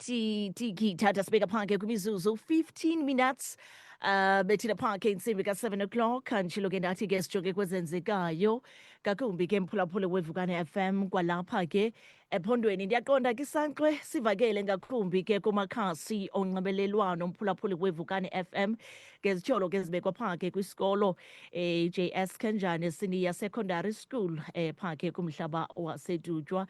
Tata sibeka phansi kwimizuzu 15 minutes bethina phansi insimbi ka7 o'clock kanjilo ke ndathi ke sijoke kwezenzekayo kakumbi ke mphulaphula weVukane FM kwalapha ke ephondweni. Ndiyaqonda ke isankxwe sivakele ngakumbi ke kumakhasi onxibelelwano mphulaphula weVukane FM ngezitsholo ke zibekwa phansi kwisikolo JS Kanjane Senior Secondary School phansi kumhlaba waseDutywa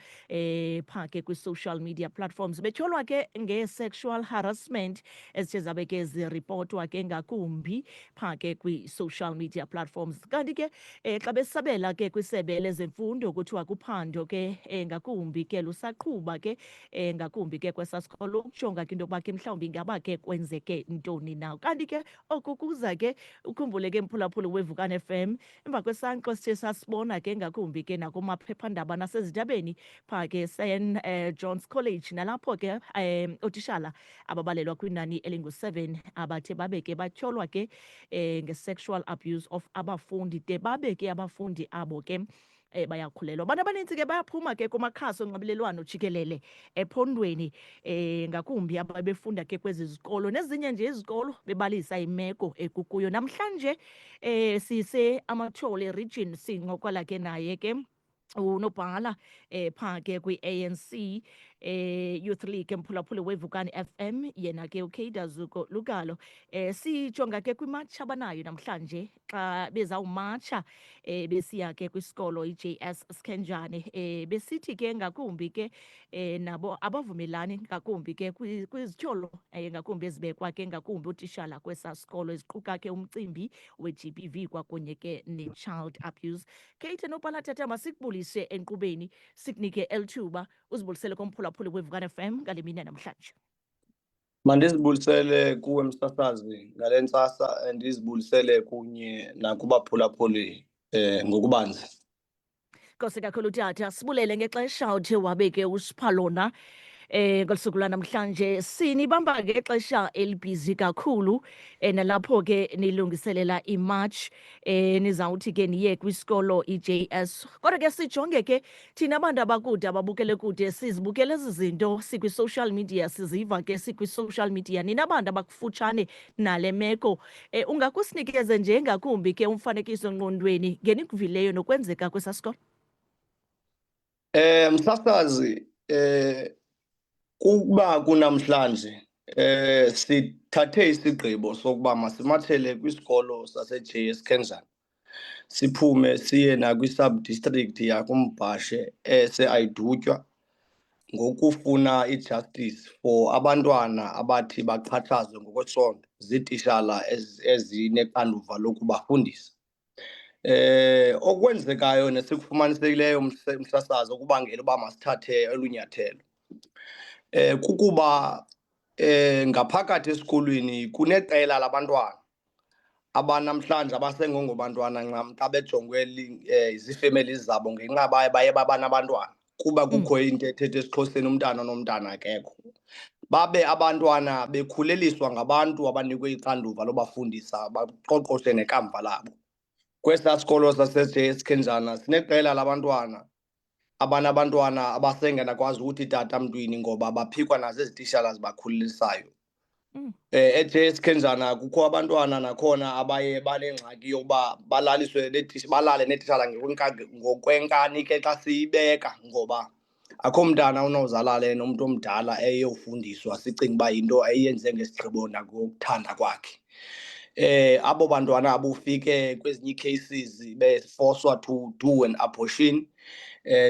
phansi kwi-social media platforms betholwa ke nge-sexual harassment ezithe zabe ke ziripotwa ke ngakumbi phansi kwi-social media platforms. Kanti ke xa besabela ke kwisebe lezemfundo kuthiwa kuphando ke ngakumbi ke lusaqhuba ke ngakumbi ke kwesasikolo ukujonga ke into yokuba ke mhlawumbi ingaba ke kwenzeke ntoni na. Kanti ke oku kuza ke ukhumbule ke mphulaphula weVukane FM emva kwesankxwe sithe sasibona ke ngakumbi ke nakumaphephandaba nasezindabeni phaa ke St John's College nalapho ke otishala ababalelwa kwinani elingu-7 abathe babe ke batyholwa ke nge-sexual abuse of abafundi de babe ke abafundi abo ke bayakhulelwa. Abantu abaninzi ke bayaphuma ke kumakhasi onxibelelwano jikelele ephondweni ngakumbi ababefunda ke kwezi zikolo nezinye nje izikolo bebalisa imeko ekukuyo. Namhlanje sise Amathole region sincokola ke naye ke unobhala phaa ke kwi-ANC Youth League mphulaphula weVukane FM yena ke uKada Zuko Lugalo sijonga ke kwimatsha abanayo namhlanje xa bezawumatsha besiya ke kwisikolo iJS Skanjane besithi ke ngakumbi ke nabo abavumelani ngakumbi ke kwizityholo ngakumbi ezibekwa ke ngakumbi utishala kwesa sikolo eziquka ke umcimbi we-GBV kwakunye ke ne-child abuse. Kate nobhala tata masikubulise enkqubeni sikunike elithuba uzibulisele komphulaphula weVukane FM ngale mini namhlanje. Mandizibulisele kuwe msasazi ngale ntsasa ndizibulisele kunye nakubaphulaphuli ngokubanzi. Nkosi kakhulu tata, sibulele ngexesha uthe wabe ke usipha lona ngosuku lwanamhlanje. Sinibamba ngexesha elibhizi kakhulu nalapho ke nilungiselela imarch nizawuthi ke niye kwisikolo iJS. Kodwa ke sijonge ke thina abantu abakude ababukele kude sizibukele ezi zinto sikwi-social media siziva ke sikwi-social media. Nina abantu abakufutshane nale meko ungakusinikeze nje ngakumbi ke umfanekiso ngqondweni ngenikuvileyo nokwenzeka kwesasikolo? Msasazi kuba kunamhlanje sithathe isigqibo sokuba masimathele kwisikolo saseJS Kanjane siphume siye nakwi-sub-district yakuMbhashe eseAyidutywa ngokufuna ijustice for abantwana abathi baxhatshazwe ngokwesondo ziitishala ezinexanduva lokubafundisa. Okwenzekayo nesikufumanisekileyo msasazi okubangela uba masithathe elunyathelo kukuba ngaphakathi esikolweni kuneqela labantwana abanamhlanje abasengongobantwana ncam xa bejongwe zii-families zabo ngenxa baye babanabantwana kuba kukho into ethetha esiXhoseni umntana nomntana akekho. Babe abantwana bekhuleliswa ngabantu abanikwe ixanduva lobafundisa baqoqoshe nekamva labo. Kwesaa sikolo saseJS Kanjane sineqela labantwana abanabantwana abasengenakwazi ukuthi tata mntwini ngoba baphikwa nazezi tishala zibakhulisayo. EJS Kanjane kukho abantwana nakhona abaye banengxaki yokuba balale netishala ngokwenkani ke xa siyibeka ngoba akho mntana unozalale nomntu omdala eyofundiswa sicinga uba yinto eyenze ngesigqibo nakuthanda kwakhe. Abo bantwana abufike kwezinye cases befoswa to do an abortion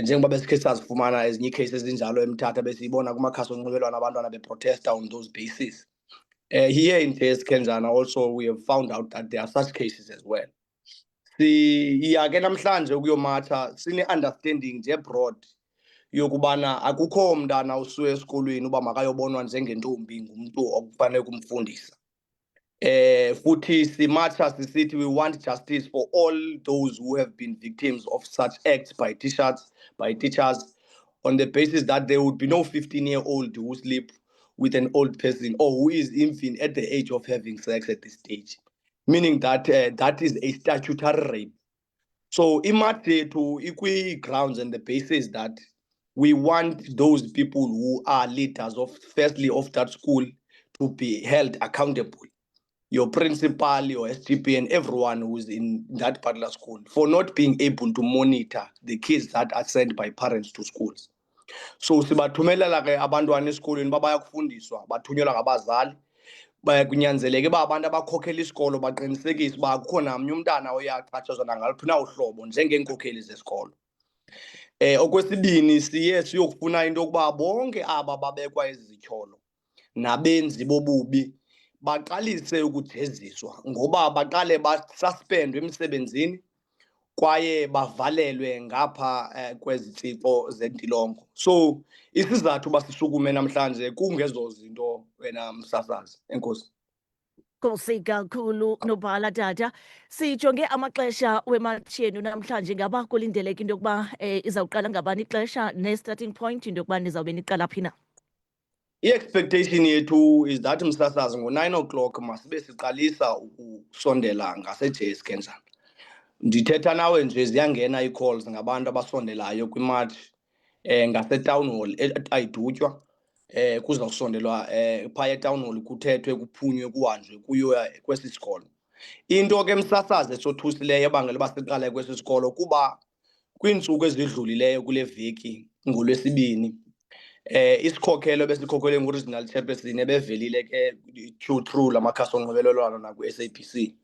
njengoba besikhe sazifumana ezinye cases ezinjalo eMthatha besiyibona kumakhasi onxibelelwano abantwana beprotesta on those bases. Here in JS Kanjane also we have found out that there are such cases as well. Siya ke namhlanje ukuyomatha sine-understanding nje broad yokubana akukho mntana usuye esikolweni uba makayobonwa njengentombi ngumntu okufanele kumfundisa. Futhi simatha sisithi we want justice for all those who have been victims of such acts by teachers on the basis that there would be no 15-year-old who sleep with an old person or who is even at the age of having sex at this stage, meaning that that is a statutory rape. So imathe yethu ikwi-grounds and the basis that we want those people who are leaders of that school to be held accountable. Your principal, your SGP, and everyone who's in that particular school for not being able to monitor the kids that are sent by parents to schools. So sibathumelela ke abantwana esikolweni babaya kufundiswa bathunyelwa ngabazali kunyanzeleke uba abantu abakhokhela isikolo baqinisekise uba akukho namnye umntana oyaxhatshazwa nangaliphi na uhlobo njengeenkokheli zesikolo. Okwesibini siye siyokufuna into yokuba bonke aba babekwa ezityholo nabenzi bobubi baqalise ukujeziswa ngoba baqale basuspendwe emsebenzini kwaye bavalelwe ngapha kwezitsiko zentilongo. So isizathu basishukume namhlanje kungezo zinto wena msasazi. Enkosi. Nkosi kakhulu Nobhala Tata. Sijonge amaxesha wematch yenu namhlanje, ngaba kulindeleke into yokuba izawuqala ngabani ixesha ne-starting point into yokuba nizawube niqala phi na? I-expectation yethu is that msasazi ngo-9 o'clock masibe siqalisa ukusondela ngase-JS Kenzana. Ndithetha nawe nje ziyangena ii-calls ngabantu abasondelayo kwimatch ngase-town hall ayidutywa. Kuzawusondelwa phaya etown hall kuthethwe kuphunywe kuhanjwe kuyiwa kwesi sikolo. Into ke msasazi esothusileyo ebangela uba siqale kwesi sikolo kuba kwiintsuku ezidlulileyo kule veki ngoLwesibini isikhokelo besikhokelwe ngu-regional chairperson ebevelile ke through la makhasi onxibelelwano nakwi-SABC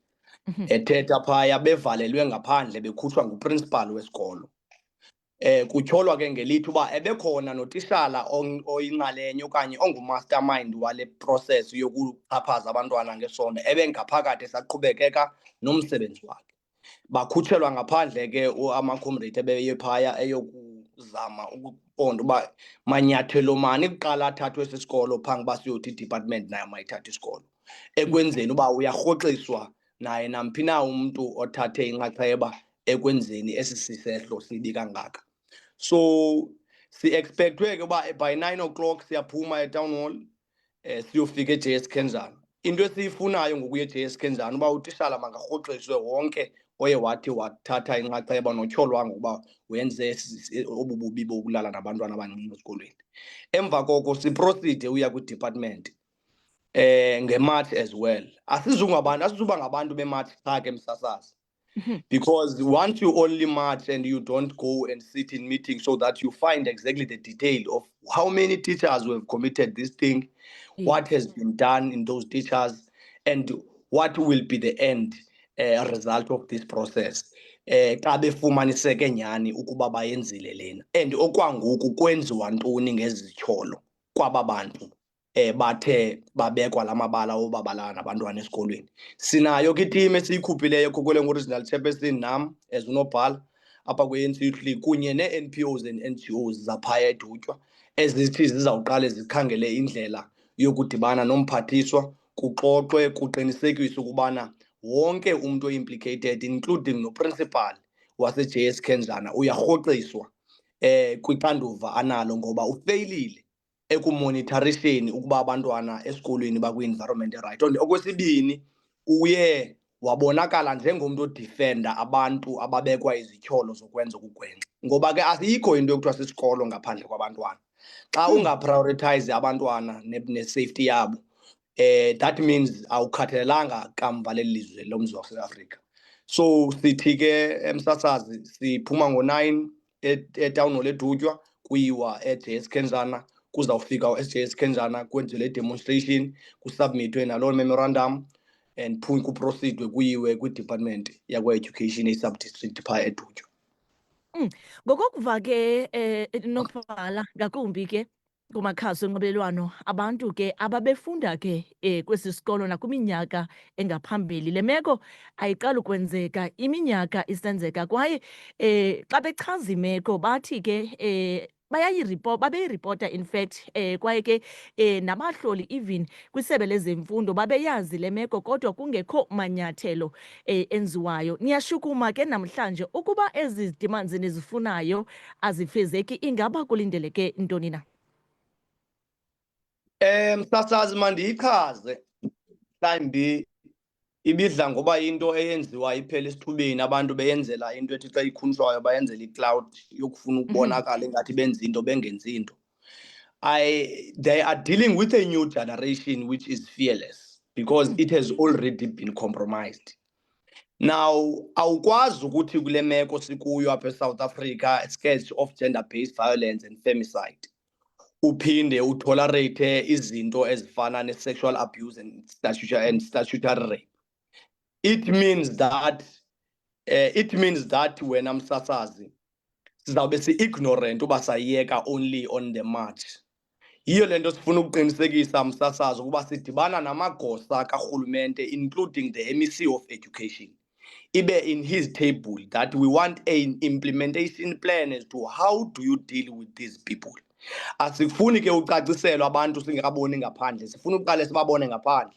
ethetha phaya bevalelwe ngaphandle bekhutshwa nguprincipal wesikolo. Kutyholwa ke ngelithi uba ebekhona notishala oyinxalenye okanye ongumastermind wale process yokuxhaphaza abantwana ngesondo ebengaphakathi esaqhubekeka nomsebenzi wakhe. Bakhutshelwa ngaphandle ke amacomrade ebeye phaya eyokuzama ukuqonda uba manyathelo mani kuqala athathwe esi sikolo phambi uba siyothi i-department nayo mayithathe isikolo, ekwenzeni uba uyarhoxiswa naye namphi na umntu othathe inxaxheba ekwenzeni esi sisehlo sibi kangaka. So si-expectwe ke uba by 9 o'clock siyaphuma etown hall siyofika eJS Kenzana. Into esiyifunayo ngokuya eJS Kenzana uba utishala makarhoxiswe wonke oye wathi wathatha inxaxheba notyholwa ngokuba wenze obububi bokulala nabantwana abancinci esikolweni. Emva koko siproside uya kwi-department ngematch as well. Asizuba ngabantu bematch qha ke msasazi. Because once you only march and you don't go and sit in meetings so that you find exactly the detail of how many teachers who have committed this thing, what has been done in those teachers, and what will be the end result of this process. Xa befumaniseke nyhani ukuba bayenzile lena and okwangoku kwenziwa ntoni ngezityholo kwaba bantu bathe babekwa la mabala obabalana nabantwana esikolweni. Sinayo ke iteam esiyikhuphileyo khokhele ngu-regional chairperson nam as unobhala apha kwe-ANC Youth League kunye nee-NPOs and NGOs zaphaya edutywa ezithi zizawuqale zikhangele indlela yokudibana nomphathiswa kuxoxwe kuqinisekiswe ukubana wonke umntu oimplicated including noprincipal wase-JS Kenzana uyarhoxiswa kwixanduva analo ngoba ufeyilile ekumonitharisheni ukuba abantwana esikolweni bakwi-environment right. Okwesibini uye wabonakala njengomntu odifenda abantu ababekwa izityholo zokwenza ukugwenxa ngoba ke ayikho into yokuthiwa sisikolo ngaphandle kwabantwana. Xa ungaprioritize abantwana ne-safety yabo that means awukhathalelanga kamva leli lizwe lomzantsi waseSouth Africa. So sithi ke emsasazi siphuma ngo-9 etown hall edutywa kuyiwa eJS Kenzana. Kuzawufika eJS Kenzana kwenziwe le demonstration kusubmithwe naloo memorandum and kuproceedwe kuyiwe kwi-department yakwa-education e-subdistrict phaa edutywa. Ngokokuva ke Nobhala ngakumbi ke kumakhasi onxibelelwano abantu ke ababefunda ke kwesi sikolo nakwiminyaka engaphambili, le meko ayiqali ukwenzeka, iminyaka isenzeka kwaye xa bechaza imeko bathi ke babeyiripota in fact kwaye ke nabahloli even kwisebe lezemfundo babeyazi le meko kodwa kungekho manyathelo enziwayo. Niyashukuma ke namhlanje ukuba ezi demands nizifunayo azifezeki, ingaba kulindeleke ntoni na? Msasazi mandiyichaze mhlawumbi ibidla ngoba into eyenziwa iphela esithubeni, abantu beyenzela into ethi xa ikhunjwayo bayenzela icloud yokufuna ukubonakala ingathi benza into bengenzi into. They are dealing with a new generation which is fearless because it has already been compromised. Now, awukwazi ukuthi kule meko sikuyo apha eSouth Africa, scarce of gender-based violence and femicide, uphinde utolerate izinto ezifana ne-sexual abuse and statutory rape. It means that wena msasazi sizawube si-ignorant uba sayiyeka only on the march. Yiyo le nto sifuna ukuqinisekisa msasazi ukuba sidibana namagosa karhulumente including the MEC of Education ibe in his table that we want an implementation plan as to how do you deal with these people. Asifuni ke ucaciselwa abantu singekaboni ngaphandle, sifuna uqale sibabone ngaphandle.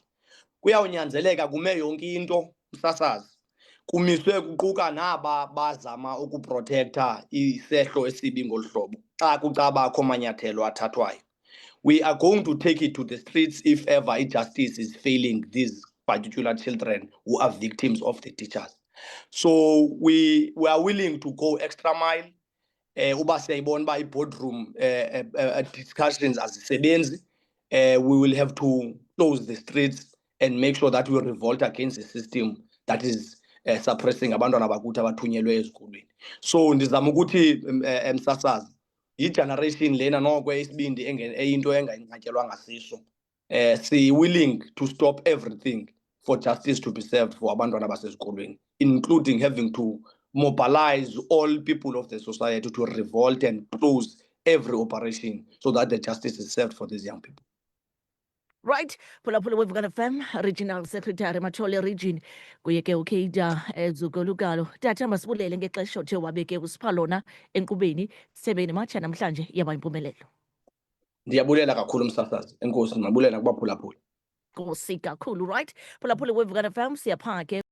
Kuyawunyanzeleka kume yonke into msasazi, kumiswe kuquka naba bazama ukuprotecta isehlo esibi ngolhlobo xa kucabakho manyathelo athathwayo. We are going to take it to the streets if ever justice is failing these particular children who are victims of the teachers. So we are willing to go extra mile. Uba siyayibona ba i-boardroom discussions azisebenzi, we will have to close the streets and make sure that we revolt against the system that is suppressing abantwana bakuthi abathunyelwe ezikolweni. So ndizama ukuthi msasazi i-generation lena noko esibindi eyinto engayinqatyelwanga siso, si-willing to stop everything for justice to be served for abantwana basezikolweni, including having to mobilize all people of the society to revolt and close every operation so that the justice is served for these young people. Right, phulaphula weVukani FM, Regional Secretary Mathole Region, kuye ke uKeida Zugolugalo. Tata masibulele ngexesha othe wabeke usipha lona enkqubeni sebeni matsha namhlanje yaba impumelelo. Ndiyabulela kakhulu msasazi, enkosi, mabulela kubaphulaphula. Nkosi kakhulu, right? Phulaphula weVukani FM siyapha ke